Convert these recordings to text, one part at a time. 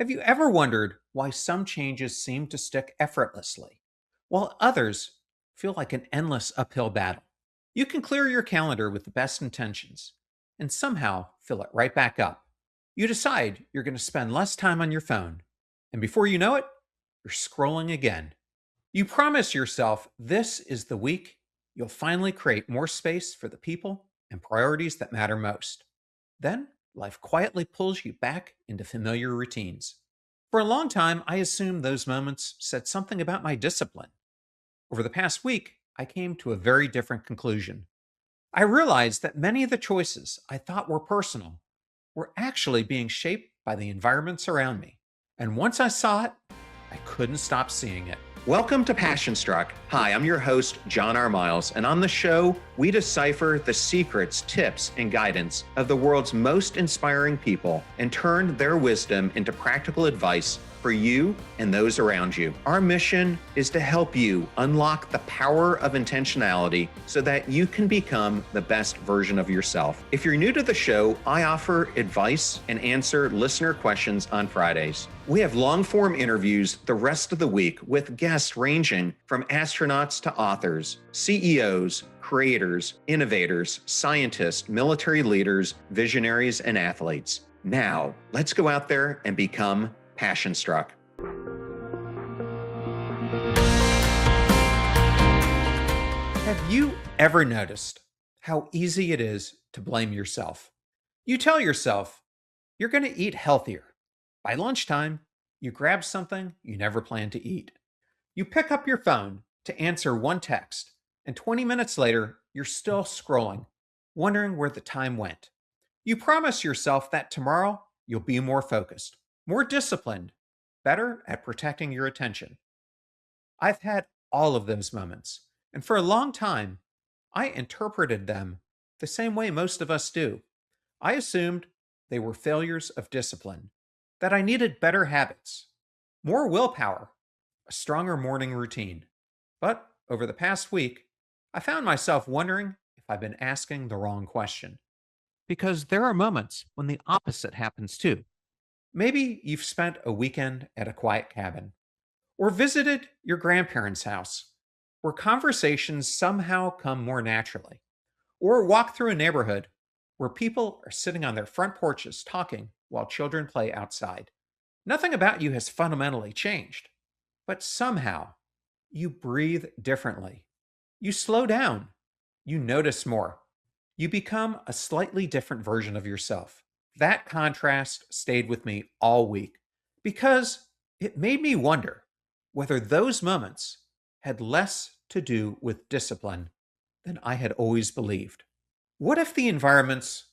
Have you ever wondered why some changes seem to stick effortlessly, while others feel like an endless uphill battle? You can clear your calendar with the best intentions and somehow fill it right back up. You decide you're going to spend less time on your phone, and before you know it, you're scrolling again. You promise yourself this is the week you'll finally create more space for the people and priorities that matter most. Then life quietly pulls you back into familiar routines. For a long time, I assumed those moments said something about my discipline. Over the past week, I came to a very different conclusion. I realized that many of the choices I thought were personal were actually being shaped by the environments around me. And once I saw it, I couldn't stop seeing it. Welcome to Passion Struck. Hi, I'm your host, John R. Miles, and on the show, we decipher the secrets, tips, and guidance of the world's most inspiring people and turn their wisdom into practical advice for you and those around you. Our mission is to help you unlock the power of intentionality so that you can become the best version of yourself. If you're new to the show, I offer advice and answer listener questions on Fridays. We have long-form interviews the rest of the week with guests ranging from astronauts to authors, CEOs, creators, innovators, scientists, military leaders, visionaries, and athletes. Now, let's go out there and become passion struck. Have you ever noticed how easy it is to blame yourself? You tell yourself you're going to eat healthier. By lunchtime, you grab something you never planned to eat. You pick up your phone to answer one text, and 20 minutes later, you're still scrolling, wondering where the time went. You promise yourself that tomorrow you'll be more focused, more disciplined, better at protecting your attention. I've had all of those moments, and for a long time, I interpreted them the same way most of us do. I assumed they were failures of discipline, that I needed better habits, more willpower, a stronger morning routine. But over the past week, I found myself wondering if I've been asking the wrong question. Because there are moments when the opposite happens too. Maybe you've spent a weekend at a quiet cabin, or visited your grandparents' house, where conversations somehow come more naturally, or walked through a neighborhood where people are sitting on their front porches talking while children play outside. Nothing about you has fundamentally changed, but somehow you breathe differently. You slow down, you notice more, you become a slightly different version of yourself. That contrast stayed with me all week because it made me wonder whether those moments had less to do with discipline than I had always believed. What if the environments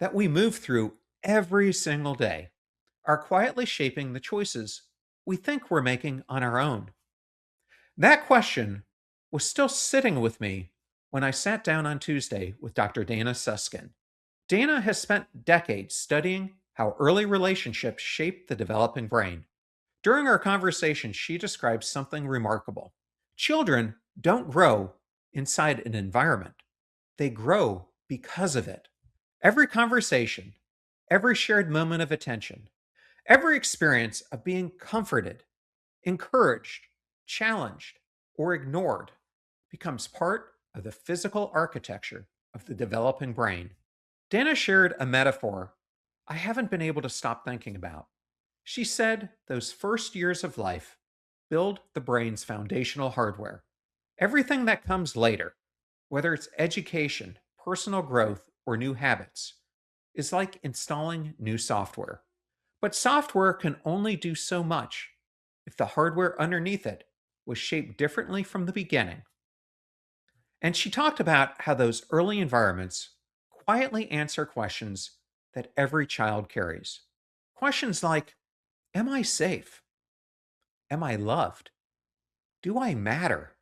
that we move through every single day are quietly shaping the choices we think we're making on our own? That question was still sitting with me when I sat down on Tuesday with Dr. Dana Suskind. Dana has spent decades studying how early relationships shape the developing brain. During our conversation, she describes something remarkable. Children don't grow inside an environment, they grow because of it. Every conversation, every shared moment of attention, every experience of being comforted, encouraged, challenged, or ignored becomes part of the physical architecture of the developing brain. Dana shared a metaphor I haven't been able to stop thinking about. She said those first years of life build the brain's foundational hardware. Everything that comes later, whether it's education, personal growth, or new habits, is like installing new software. But software can only do so much if the hardware underneath it was shaped differently from the beginning. And she talked about how those early environments quietly answer questions that every child carries. Questions like, am I safe? Am I loved? Do I matter?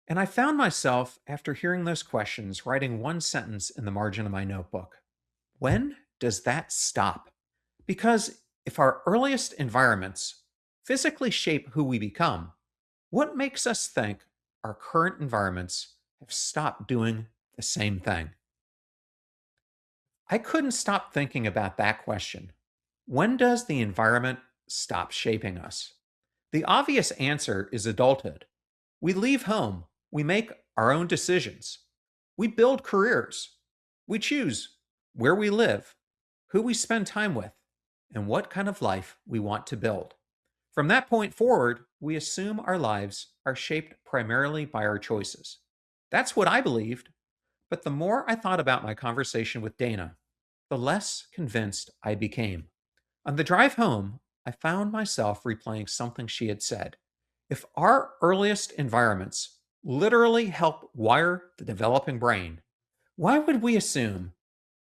And I found myself, after hearing those questions, writing one sentence in the margin of my notebook. When does that stop? Because if our earliest environments physically shape who we become, what makes us think our current environments have stopped doing the same thing? I couldn't stop thinking about that question. When does the environment stop shaping us? The obvious answer is adulthood. We leave home, we make our own decisions, we build careers, we choose where we live, who we spend time with, and what kind of life we want to build. From that point forward, we assume our lives are shaped primarily by our choices. That's what I believed, but the more I thought about my conversation with Dana, the less convinced I became. On the drive home, I found myself replaying something she had said. If our earliest environments literally help wire the developing brain, why would we assume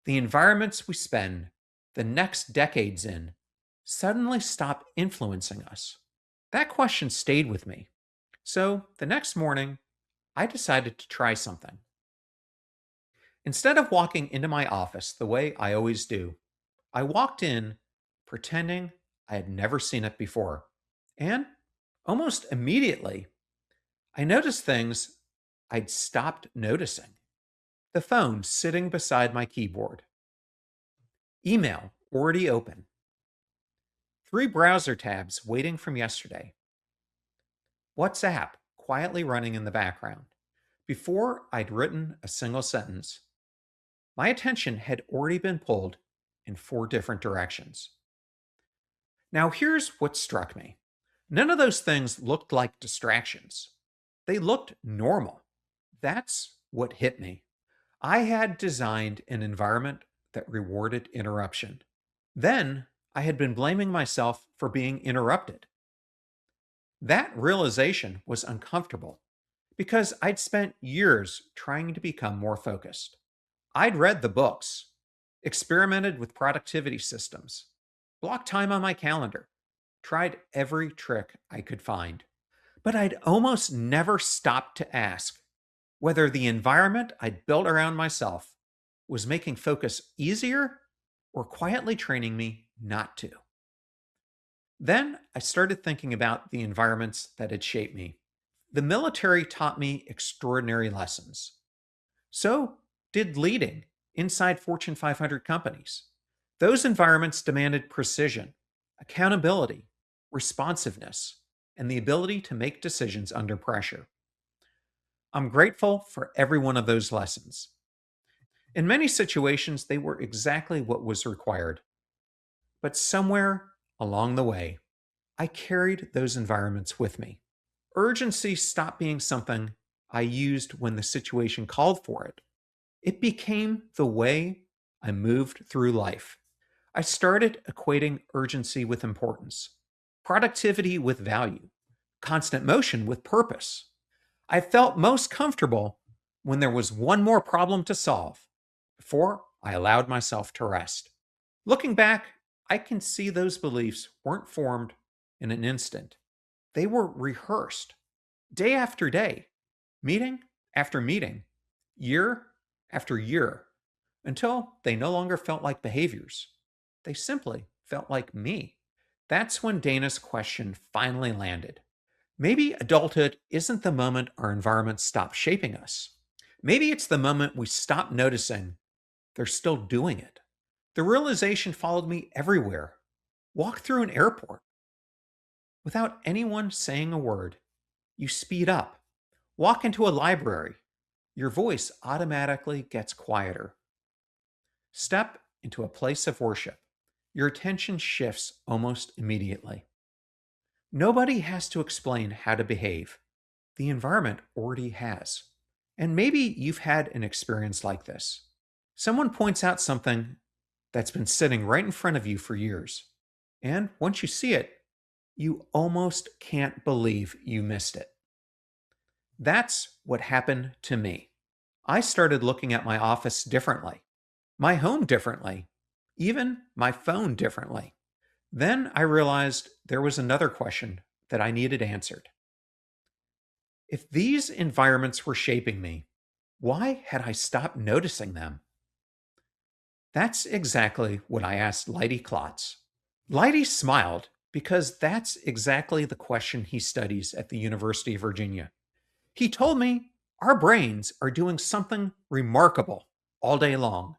the environments we spend the next decades in suddenly stop influencing us? That question stayed with me. So the next morning, I decided to try something. Instead of walking into my office the way I always do, I walked in pretending I had never seen it before. And almost immediately, I noticed things I'd stopped noticing. The phone sitting beside my keyboard, email already open, three browser tabs waiting from yesterday, WhatsApp quietly running in the background. Before I'd written a single sentence, my attention had already been pulled in four different directions. Now, here's what struck me. None of those things looked like distractions. They looked normal. That's what hit me. I had designed an environment that rewarded interruption. Then I had been blaming myself for being interrupted. That realization was uncomfortable because I'd spent years trying to become more focused. I'd read the books, experimented with productivity systems, blocked time on my calendar, tried every trick I could find. But I'd almost never stopped to ask whether the environment I'd built around myself was making focus easier or quietly training me not to. Then I started thinking about the environments that had shaped me. The military taught me extraordinary lessons. So did leading inside Fortune 500 companies. Those environments demanded precision, accountability, responsiveness, and the ability to make decisions under pressure. I'm grateful for every one of those lessons. In many situations, they were exactly what was required. But somewhere along the way, I carried those environments with me. Urgency stopped being something I used when the situation called for it. It became the way I moved through life. I started equating urgency with importance, productivity with value, constant motion with purpose. I felt most comfortable when there was one more problem to solve before I allowed myself to rest. Looking back, I can see those beliefs weren't formed in an instant. They were rehearsed day after day, meeting after meeting, year after year, until they no longer felt like behaviors. They simply felt like me. That's when Dana's question finally landed. Maybe adulthood isn't the moment our environment stops shaping us. Maybe it's the moment we stop noticing they're still doing it. The realization followed me everywhere. Walk through an airport without anyone saying a word. You speed up. Walk into a library. Your voice automatically gets quieter. Step into a place of worship. Your attention shifts almost immediately. Nobody has to explain how to behave. The environment already has. And maybe you've had an experience like this. Someone points out something that's been sitting right in front of you for years. And once you see it, you almost can't believe you missed it. That's what happened to me. I started looking at my office differently, my home differently, even my phone differently. Then I realized there was another question that I needed answered. If these environments were shaping me, why had I stopped noticing them? That's exactly what I asked Leidy Klotz. Leidy smiled because that's exactly the question he studies at the University of Virginia. He told me our brains are doing something remarkable all day long.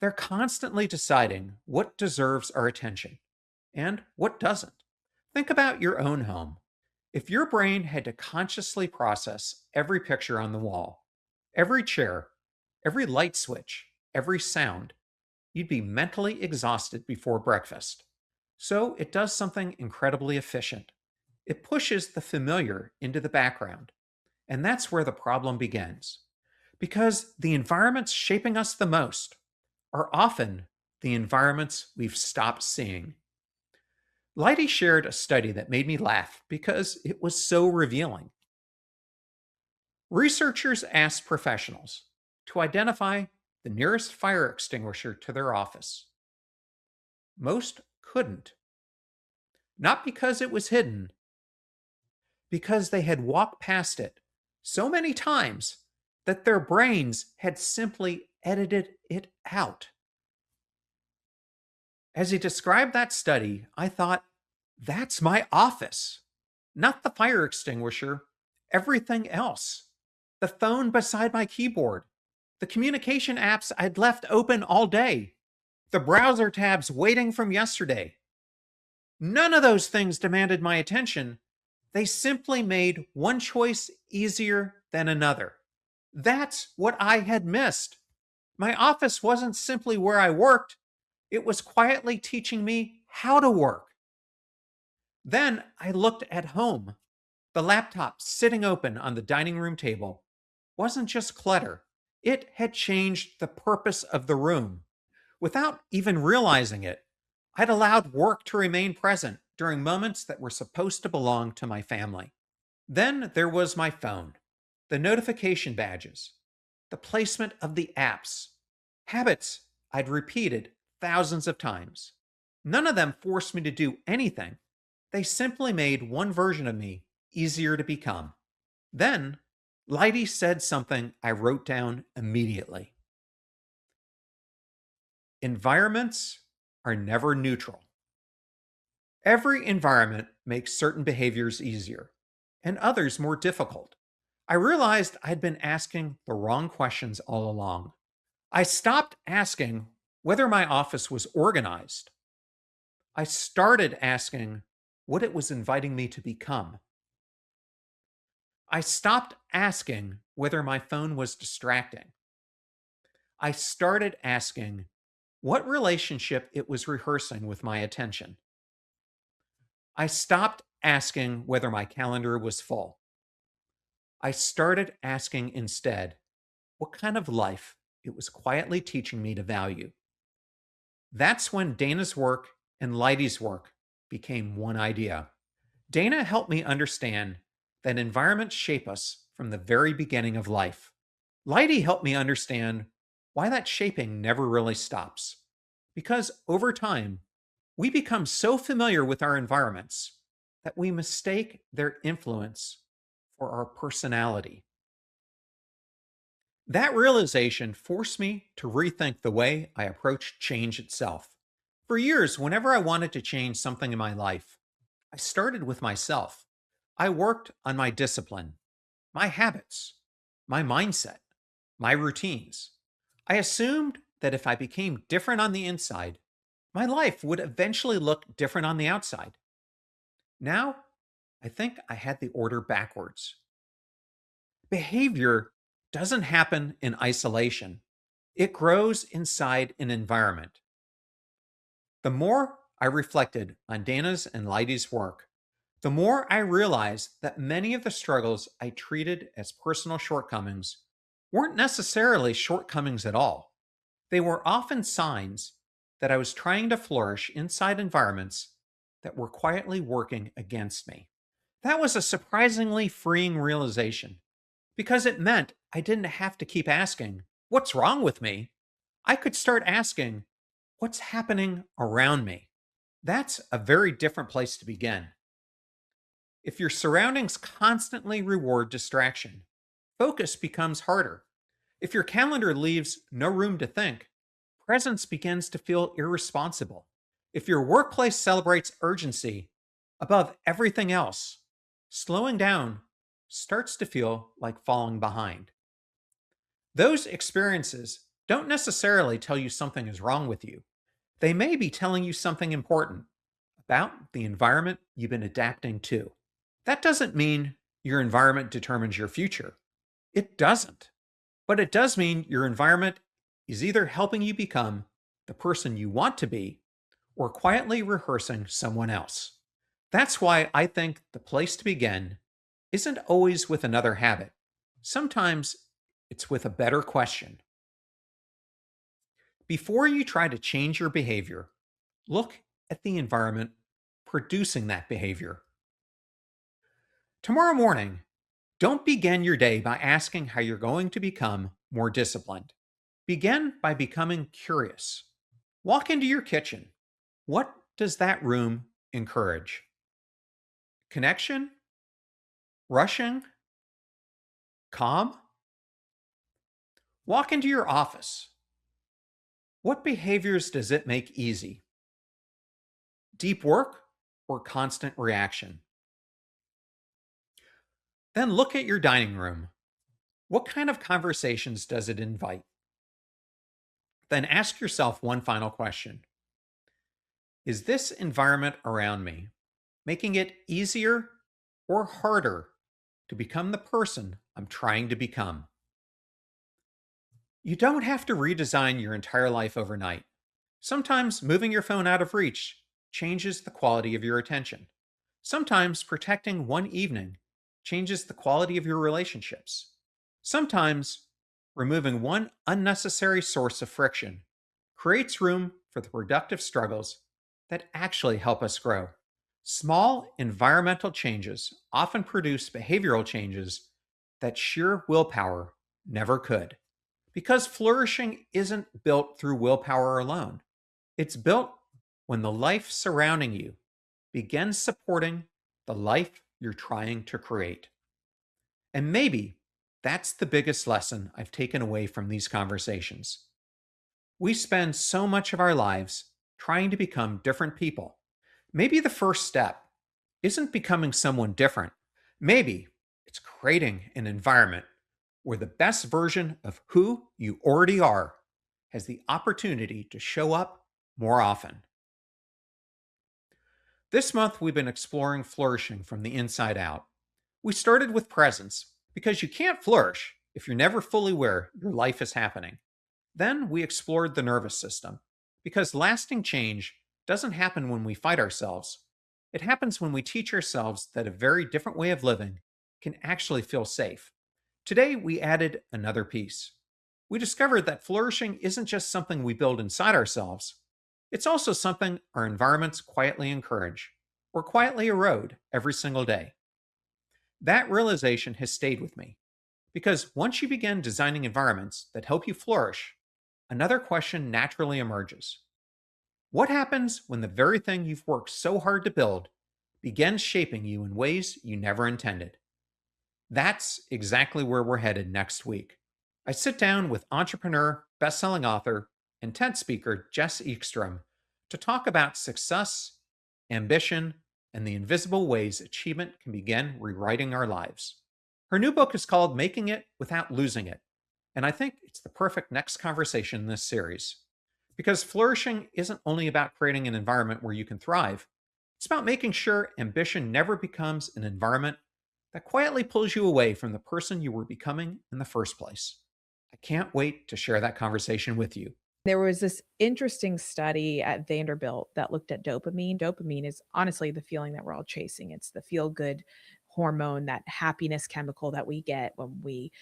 They're constantly deciding what deserves our attention. and what doesn't. Think about your own home. If your brain had to consciously process every picture on the wall, every chair, every light switch, every sound, you'd be mentally exhausted before breakfast. So it does something incredibly efficient. It pushes the familiar into the background. And that's where the problem begins. Because the environments shaping us the most are often the environments we've stopped seeing. Leidy shared a study that made me laugh because it was so revealing. Researchers asked professionals to identify the nearest fire extinguisher to their office. Most couldn't, not because it was hidden, because they had walked past it so many times that their brains had simply edited it out. As he described that study, I thought, that's my office, not the fire extinguisher, everything else. The phone beside my keyboard, the communication apps I'd left open all day, the browser tabs waiting from yesterday. None of those things demanded my attention. They simply made one choice easier than another. That's what I had missed. My office wasn't simply where I worked, it was quietly teaching me how to work. Then I looked at home. The laptop sitting open on the dining room table wasn't just clutter, it had changed the purpose of the room. Without even realizing it, I'd allowed work to remain present during moments that were supposed to belong to my family. Then there was my phone, the notification badges, the placement of the apps, habits I'd repeated thousands of times. None of them forced me to do anything. They simply made one version of me easier to become. Then, Leidy said something I wrote down immediately. Environments are never neutral. Every environment makes certain behaviors easier and others more difficult. I realized I'd been asking the wrong questions all along. I stopped asking whether my office was organized. I started asking what it was inviting me to become. I stopped asking whether my phone was distracting. I started asking what relationship it was rehearsing with my attention. I stopped asking whether my calendar was full. I started asking instead what kind of life it was quietly teaching me to value. That's when Dana's work and Leidy's work became one idea. Dana helped me understand that environments shape us from the very beginning of life. Leidy helped me understand why that shaping never really stops. Because over time, we become so familiar with our environments that we mistake their influence for our personality. That realization forced me to rethink the way I approached change itself. For years, whenever I wanted to change something in my life, I started with myself. I worked on my discipline, my habits, my mindset, my routines. I assumed that if I became different on the inside, my life would eventually look different on the outside. Now, I think I had the order backwards. Behavior doesn't happen in isolation, it grows inside an environment. The more I reflected on Dana's and Leidy's work, the more I realized that many of the struggles I treated as personal shortcomings weren't necessarily shortcomings at all. They were often signs that I was trying to flourish inside environments that were quietly working against me. That was a surprisingly freeing realization because it meant I didn't have to keep asking, what's wrong with me? I could start asking, what's happening around me? That's a very different place to begin. If your surroundings constantly reward distraction, focus becomes harder. If your calendar leaves no room to think, presence begins to feel irresponsible. If your workplace celebrates urgency above everything else, slowing down starts to feel like falling behind. Those experiences don't necessarily tell you something is wrong with you. They may be telling you something important about the environment you've been adapting to. That doesn't mean your environment determines your future. It doesn't. But it does mean your environment is either helping you become the person you want to be or quietly rehearsing someone else. That's why I think the place to begin isn't always with another habit. Sometimes it's with a better question. Before you try to change your behavior, look at the environment producing that behavior. Tomorrow morning, don't begin your day by asking how you're going to become more disciplined. Begin by becoming curious. Walk into your kitchen. What does that room encourage? Connection? Rushing? Calm? Walk into your office. What behaviors does it make easy? Deep work or constant reaction? Then look at your dining room. What kind of conversations does it invite? Then ask yourself one final question. Is this environment around me making it easier or harder to become the person I'm trying to become? You don't have to redesign your entire life overnight. Sometimes moving your phone out of reach changes the quality of your attention. Sometimes protecting one evening changes the quality of your relationships. Sometimes removing one unnecessary source of friction creates room for the productive struggles that actually help us grow. Small environmental changes often produce behavioral changes that sheer willpower never could. Because flourishing isn't built through willpower alone. It's built when the life surrounding you begins supporting the life you're trying to create. And maybe that's the biggest lesson I've taken away from these conversations. We spend so much of our lives trying to become different people. Maybe the first step isn't becoming someone different. Maybe it's creating an environment where the best version of who you already are has the opportunity to show up more often. This month, we've been exploring flourishing from the inside out. We started with presence because you can't flourish if you're never fully aware your life is happening. Then we explored the nervous system because lasting change doesn't happen when we fight ourselves. It happens when we teach ourselves that a very different way of living can actually feel safe. Today, we added another piece. We discovered that flourishing isn't just something we build inside ourselves, it's also something our environments quietly encourage or quietly erode every single day. That realization has stayed with me because once you begin designing environments that help you flourish, another question naturally emerges. What happens when the very thing you've worked so hard to build begins shaping you in ways you never intended? That's exactly where we're headed next week. I sit down with entrepreneur, best-selling author, and TED speaker Jess Ekstrom to talk about success, ambition, and the invisible ways achievement can begin rewriting our lives. Her new book is called Making It Without Losing It, and I think it's the perfect next conversation in this series. Because flourishing isn't only about creating an environment where you can thrive, it's about making sure ambition never becomes an environment that quietly pulls you away from the person you were becoming in the first place. I can't wait to share that conversation with you. There was this interesting study at Vanderbilt that looked at dopamine. Dopamine is honestly the feeling that we're all chasing. It's the feel good hormone, that happiness chemical that we get when we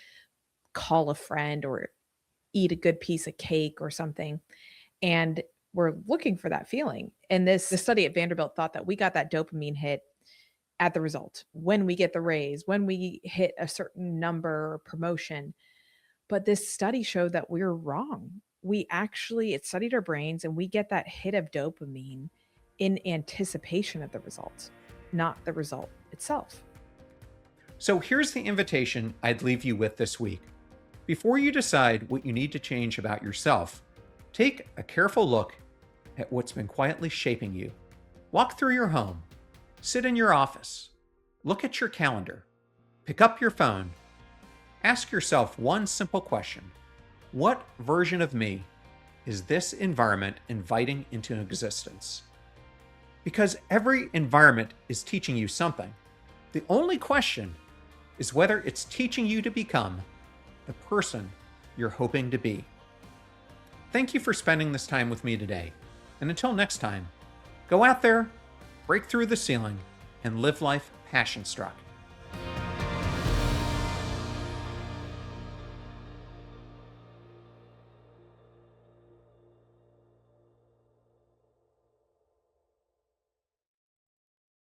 call a friend or eat a good piece of cake or something. And we're looking for that feeling. And the study at Vanderbilt thought that we got that dopamine hit at the result, when we get the raise, when we hit a certain number or promotion. But this study showed that we're wrong. It studied our brains and we get that hit of dopamine in anticipation of the result, not the result itself. So here's the invitation I'd leave you with this week. Before you decide what you need to change about yourself, take a careful look at what's been quietly shaping you. Walk through your home, sit in your office, look at your calendar, pick up your phone. Ask yourself one simple question. What version of me is this environment inviting into existence? Because every environment is teaching you something. The only question is whether it's teaching you to become the person you're hoping to be. Thank you for spending this time with me today. And until next time, go out there, break through the ceiling, and live life passion struck.